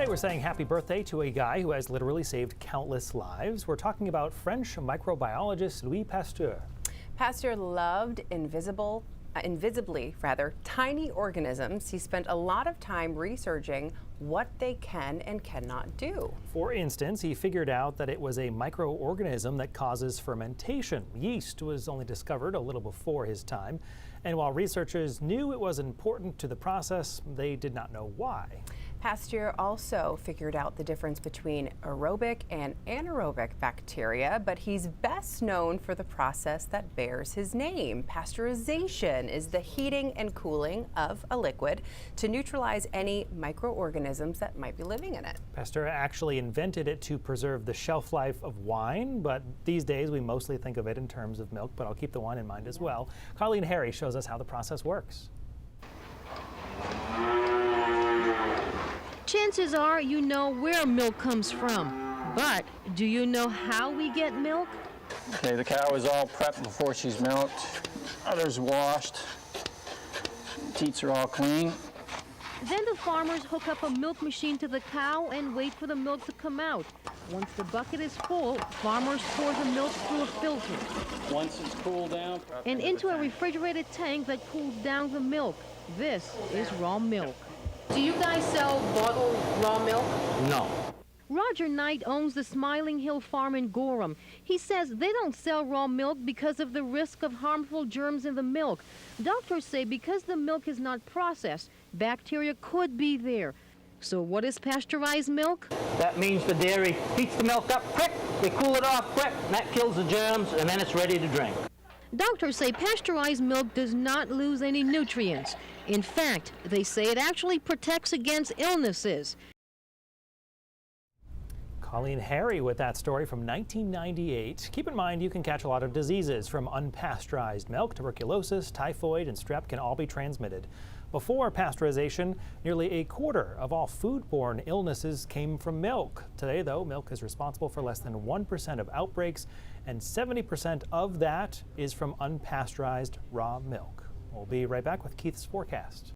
Today we're saying happy birthday to a guy who has literally saved countless lives. We're talking about French microbiologist Louis Pasteur. Pasteur loved invisibly tiny organisms. He spent a lot of time researching what they can and cannot do. For instance, he figured out that it was a microorganism that causes fermentation. Yeast was only discovered a little before his time. And while researchers knew it was important to the process, they did not know why. Pasteur also figured out the difference between aerobic and anaerobic bacteria, but he's best known for the process that bears his name. Pasteurization is the heating and cooling of a liquid to neutralize any microorganisms that might be living in it. Pasteur actually invented it to preserve the shelf life of wine, but these days we mostly think of it in terms of milk, but I'll keep the wine in mind as well. Colleen Harry shows us how the process works. Chances are you know where milk comes from, but do you know how we get milk? Okay, the cow is all prepped before she's milked. Others washed. Teats are all clean. Then the farmers hook up a milk machine to the cow and wait for the milk to come out. Once the bucket is full, farmers pour the milk through a filter. Once it's cooled down, and into a refrigerated tank that cools down the milk. This is raw milk. Do you guys sell bottled raw milk? No. Roger Knight owns the Smiling Hill Farm in Gorham. He says they don't sell raw milk because of the risk of harmful germs in the milk. Doctors say because the milk is not processed, bacteria could be there. So what is pasteurized milk? That means the dairy heats the milk up quick, they cool it off quick, and that kills the germs, and then it's ready to drink. Doctors say pasteurized milk does not lose any nutrients. In fact, they say it actually protects against illnesses. Colleen Harry with that story from 1998. Keep in mind you can catch a lot of diseases from unpasteurized milk. Tuberculosis, typhoid, and strep can all be transmitted. Before pasteurization, nearly a quarter of all foodborne illnesses came from milk. Today, though, milk is responsible for less than 1% of outbreaks, and 70% of that is from unpasteurized raw milk. We'll be right back with Keith's forecast.